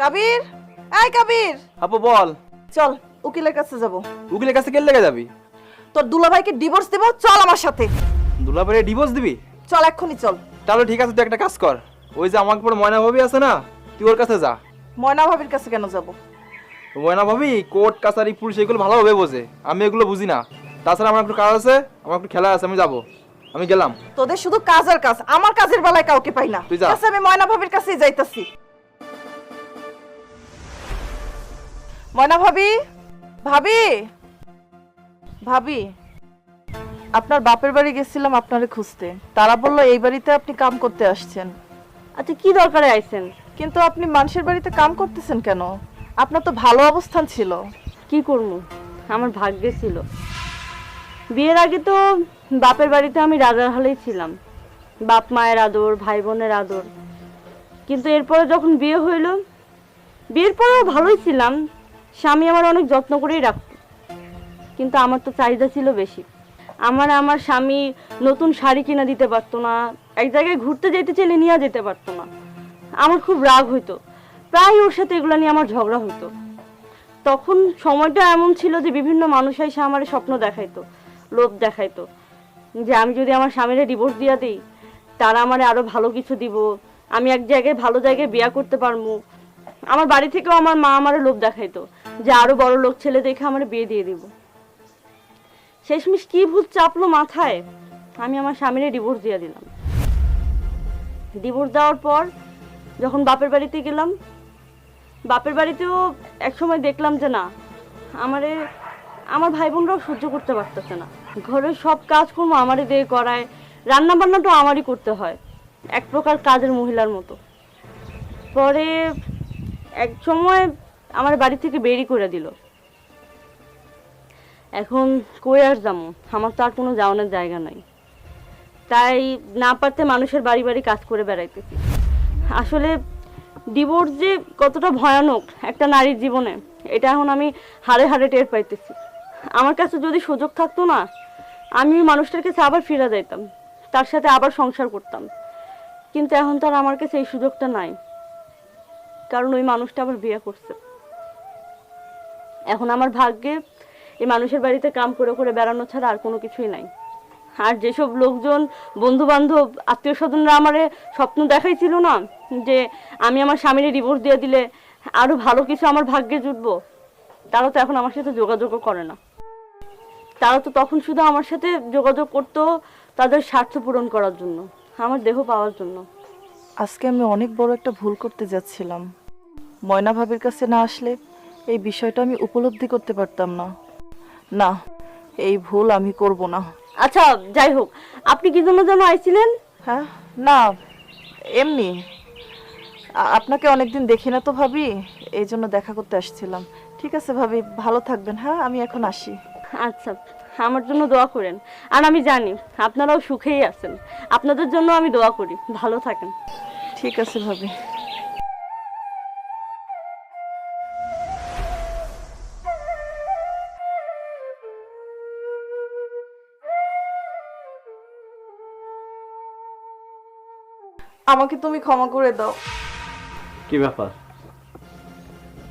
কবির, এই কবির, আপু বল। চল উকিলের কাছে যাব। উকিলের কাছে কে লেগে যাবি? তোর দুলাভাইকে ডিভোর্স দেব, চল আমার সাথে। দুলাভাইয়ের ডিভোর্স দিবি? চল এক্ষুনি চল। তাহলে ঠিক আছে, তুই একটা কাজ কর, ওই যে আমাকে পরে ময়না ভাবি আছে না, তুই ওর কাছে যা। ময়না ভাবির কাছে কেন যাব? ময়না ভাবি কোর্ট কাছারি পুলিশ এগুলো ভালোভাবে বোঝে, আমি এগুলো বুঝি না। তাছাড়া আমার একটু কাজ আছে, আমার একটু খেলা আছে, আমি যাবো। আমি গেলাম। তোদের শুধু কাজ আর কাজ, আমার কাজের বেলায় কাউকে পাই না। তুই যা। ঠিক আছে, আমি ময়না ভাবির কাছেই যাইতাছি। ময়না ভাবি, ভাবি, ভাবি, আপনার বাপের বাড়ি গেছিলাম আপনারে খুঁজতে। তারা বললো এই বাড়িতে আপনি কাম করতে আসছেন। আচ্ছা, কি দরকারে আইছেন? কিন্তু আপনি মানুষের বাড়িতে কাম করতেছেন কেন? আপনার তো ভালো অবস্থান ছিল। কি করবো, আমার ভাগ্যে ছিল। বিয়ের আগে তো বাপের বাড়িতে আমি রাজার হালেই ছিলাম, বাপ মায়ের আদর, ভাই বোনের আদর। কিন্তু এরপরে যখন বিয়ে হইল, বিয়ের পরেও ভালোই ছিলাম, স্বামী আমার অনেক যত্ন করেই রাখত। কিন্তু আমার তো চাহিদা ছিল বেশি। আমার স্বামী নতুন শাড়ি কিনা দিতে পারতো না, এক জায়গায় ঘুরতে যেতে চাইলে নিয়ে যেতে পারতো না। আমার খুব রাগ হইতো, প্রায় ওর সাথে এগুলো নিয়ে আমার ঝগড়া হইতো। তখন সময়টা এমন ছিল যে বিভিন্ন মানুষ এসে আমার স্বপ্ন দেখাইতো, লোভ দেখাইতো, যে আমি যদি আমার স্বামীরে ডিভোর্স দিয়া দিই, তারা আমারে আরো ভালো কিছু দিব, আমি এক জায়গায় ভালো জায়গায় বিয়ে করতে পারবো। আমার বাড়ি থেকেও আমার মা আমারে লোভ দেখাইতো যে আরো বড় লোক ছেলে দেখে আমার বিয়ে দিয়ে দিব। শেষমেশ কি ভূত চাপলো মাথায়, আমি আমার স্বামীরে ডিভোর্স দিয়ে দিলাম। ডিভোর্স দেওয়ার পর যখন বাপের বাড়িতে গেলাম, বাপের বাড়িতেও একসময় দেখলাম যে না, আমার ভাই বোনরাও সহ্য করতে পারতেছে না। ঘরের সব কাজকর্ম আমারই দিয়ে করায়, রান্না বান্নাটাও আমারই করতে হয়, এক প্রকার কাজের মহিলার মতো। পরে এক সময় আমার বাড়ি থেকে বেরি করে দিল। এখন কই আর যাবো, আমার তো আর কোনো যাওয়ানোর জায়গা নাই। তাই না পারতে মানুষের বাড়ি বাড়ি কাজ করে বেড়াইতেছি। আসলে ডিভোর্স যে কতটা ভয়ানক একটা নারীর জীবনে, এটা এখন আমি হাড়ে হাড়ে টের পাইতেছি। আমার কাছে যদি সুযোগ থাকতো না, আমি মানুষটার কাছে আবার ফিরে যাইতাম, তার সাথে আবার সংসার করতাম। কিন্তু এখন তার আমার কাছে এই সুযোগটা নাই, কারণ ওই মানুষটা আবার বিয়ে করছে। এখন আমার ভাগ্যে এই মানুষের বাড়িতে কাম করে করে বেড়ানো ছাড়া আর কোনো কিছুই নাই। আর যেসব লোকজন, বন্ধু বান্ধব, আত্মীয় স্বজনরা আমারে স্বপ্ন দেখাইছিল না যে আমি আমার স্বামীর ডিভোর্স দিয়ে দিলে আরো ভালো কিছু আমার ভাগ্যে জুটবো, তারা তো এখন আমার সাথে যোগাযোগও করে না। তারা তো তখন শুধু আমার সাথে যোগাযোগ করতো তাদের স্বার্থ পূরণ করার জন্য, আমার দেহ পাওয়ার জন্য। আজকে আমি অনেক বড় একটা ভুল করতে যাচ্ছিলাম। ময়না ভাবির কাছে না আসলে এই বিষয়টা আমি উপলব্ধি করতে পারতাম না। না, এই ভুল আমি করব না। আচ্ছা, যাই হোক, আপনি কি জন্য যেন আইছিলেন? হ্যাঁ, না এমনি আপনাকে অনেকদিন দেখি না তো ভাবি, এই জন্য দেখা করতে আসছিলাম। ঠিক আছে ভাবি, ভালো থাকবেন। হ্যাঁ, আমি এখন আসি। আচ্ছা, আমার জন্য দোয়া করেন। আর আমি জানি আপনারাও সুখেই আছেন, আপনাদের জন্য আমি দোয়া করি, ভালো থাকেন। ঠিক আছে ভাবি। আমাকে তুমি ক্ষমা করে দাও। কি ব্যাপার,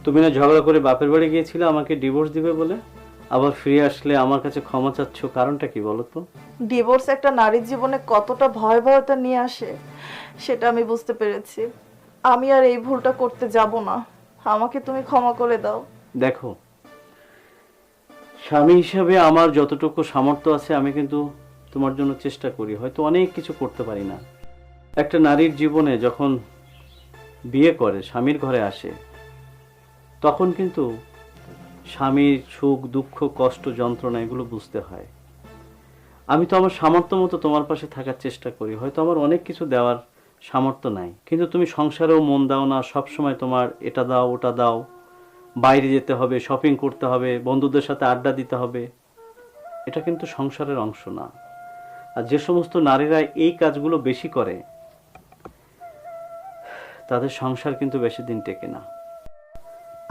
তুমি না ঝগড়া করে বাপের বাড়ি গিয়েছিলে আমাকে ডিভোর্স দিবে বলে, আবার ফিরে আসলে আমার কাছে ক্ষমা চাচ্ছ, কারণটা কি বলো তো? ডিভোর্স একটা নারীর জীবনে কতটা ভয়াবহতা নিয়ে আসে সেটা আমি বুঝতে পেরেছি। আমি আর এই ভুলটা করতে যাব না। আমাকে তুমি ক্ষমা করে দাও। দেখো, স্বামী হিসাবে আমার যতটুকু সামর্থ্য আছে আমি কিন্তু তোমার জন্য চেষ্টা করি, হয়তো অনেক কিছু করতে পারি না। একটা নারীর জীবনে যখন বিয়ে করে স্বামীর ঘরে আসে, তখন কিন্তু স্বামীর সুখ দুঃখ কষ্ট যন্ত্রণা এগুলো বুঝতে হয়। আমি তো আমার সামর্থ্য মতো তোমার পাশে থাকার চেষ্টা করি, হয়তো আমার অনেক কিছু দেওয়ার সামর্থ্য নাই, কিন্তু তুমি সংসারেও মন দাও না, সবসময় তোমার এটা দাও ওটা দাও, বাইরে যেতে হবে, শপিং করতে হবে, বন্ধুদের সাথে আড্ডা দিতে হবে। এটা কিন্তু সংসারের অংশ না। আর যে সমস্ত নারীরা এই কাজগুলো বেশি করে, তাদের সংসার কিন্তু বেশি দিন টেকে না।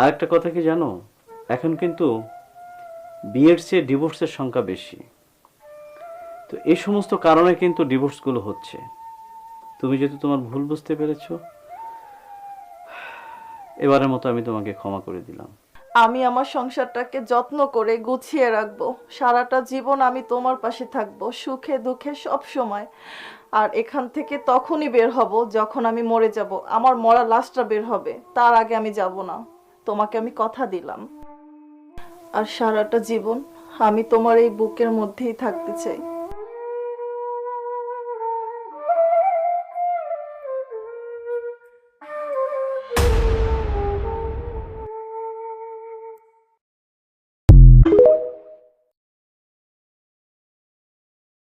আরেকটা কথা কি জানো, এখন কিন্তু বিয়ের চেয়ে ডিভোর্সের সংখ্যা বেশি। তো এই সমস্ত কারণে কিন্তু ডিভোর্সগুলো হচ্ছে। তুমি যেহেতু তোমার ভুল বুঝতে পেরেছো, এবারের মতো আমি তোমাকে ক্ষমা করে দিলাম। আমি আমার সংসারটাকে যত্ন করে গুছিয়ে রাখবো, সারাটা জীবন আমি তোমার পাশে থাকবো, সুখে দুঃখে সব সময়। আর এখান থেকে তখনই বের হব যখন আমি মরে যাব, আমার মরা লাশটা বের হবে, তার আগে আমি যাব না। তোমাকে আমি কথা দিলাম। আর সারাটা জীবন আমি তোমার এই বুকের মধ্যেই থাকতে চাই।